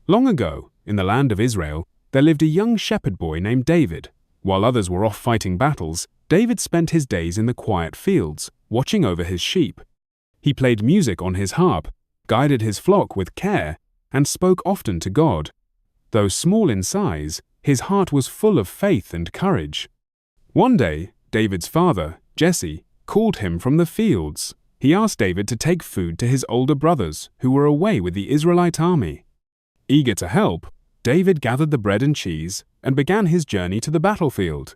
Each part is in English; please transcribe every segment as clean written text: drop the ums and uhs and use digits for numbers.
Long ago, in the land of Israel, there lived a young shepherd boy named David. While others were off fighting battles, David spent his days in the quiet fields, watching over his sheep. He played music on his harp, guided his flock with care, and spoke often to God. Though small in size, his heart was full of faith and courage. One day, David's father, Jesse, called him from the fields. He asked David to take food to his older brothers who were away with the Israelite army. Eager to help, David gathered the bread and cheese and began his journey to the battlefield.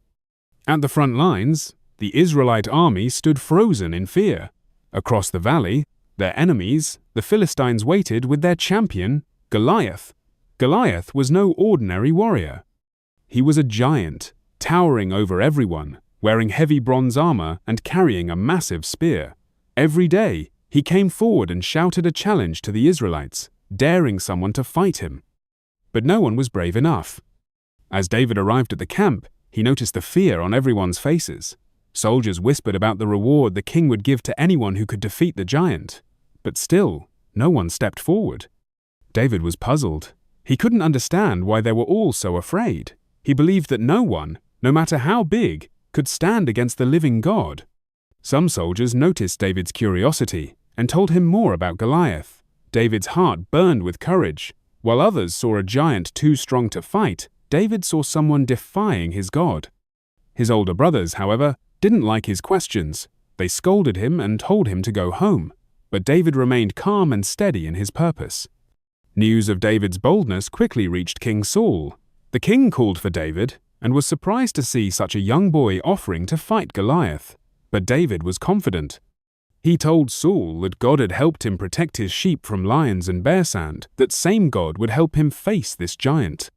At the front lines, the Israelite army stood frozen in fear. Across the valley, their enemies, the Philistines, waited with their champion, Goliath. Goliath was no ordinary warrior. He was a giant, towering over everyone, wearing heavy bronze armor and carrying a massive spear. Every day, he came forward and shouted a challenge to the Israelites, daring someone to fight him. But no one was brave enough. As David arrived at the camp, he noticed the fear on everyone's faces. Soldiers whispered about the reward the king would give to anyone who could defeat the giant. But still, no one stepped forward. David was puzzled. He couldn't understand why they were all so afraid. He believed that no one, no matter how big, could stand against the living God. Some soldiers noticed David's curiosity and told him more about Goliath. David's heart burned with courage. While others saw a giant too strong to fight, David saw someone defying his God. His older brothers, however, didn't like his questions. They scolded him and told him to go home. But David remained calm and steady in his purpose. News of David's boldness quickly reached King Saul. The king called for David and was surprised to see such a young boy offering to fight Goliath. But David was confident. He told Saul that God had helped him protect his sheep from lions and bear sand, that same God would help him face this giant.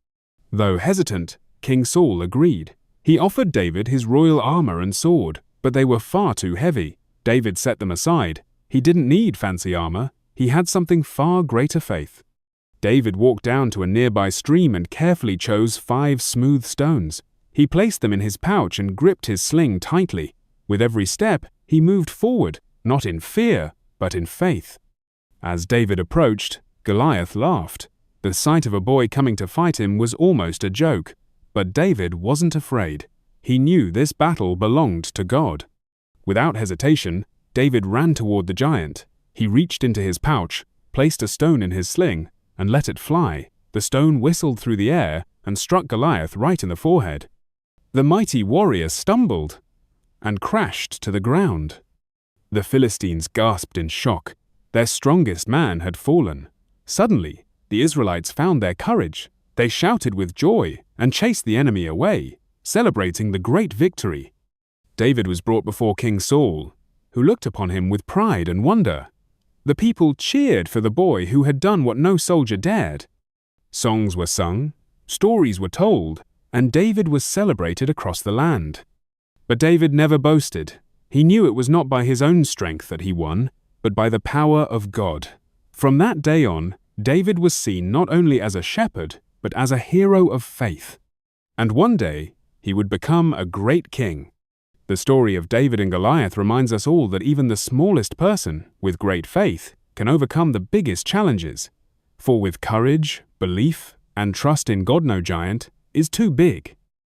Though hesitant, King Saul agreed. He offered David his royal armor and sword, but they were far too heavy. David set them aside. He didn't need fancy armor. He had something far greater faith. David walked down to a nearby stream and carefully chose 5 smooth stones. He placed them in his pouch and gripped his sling tightly. With every step, he moved forward, not in fear, but in faith. As David approached, Goliath laughed. The sight of a boy coming to fight him was almost a joke. But David wasn't afraid. He knew this battle belonged to God. Without hesitation, David ran toward the giant. He reached into his pouch, placed a stone in his sling, and let it fly. The stone whistled through the air and struck Goliath right in the forehead. The mighty warrior stumbled and crashed to the ground. The Philistines gasped in shock. Their strongest man had fallen. Suddenly, the Israelites found their courage. They shouted with joy and chased the enemy away, celebrating the great victory. David was brought before King Saul, who looked upon him with pride and wonder. The people cheered for the boy who had done what no soldier dared. Songs were sung, stories were told, and David was celebrated across the land. But David never boasted. He knew it was not by his own strength that he won, but by the power of God. From that day on, David was seen not only as a shepherd, but as a hero of faith. And one day, he would become a great king. The story of David and Goliath reminds us all that even the smallest person, with great faith, can overcome the biggest challenges. For with courage, belief, and trust in God, no giant is too big.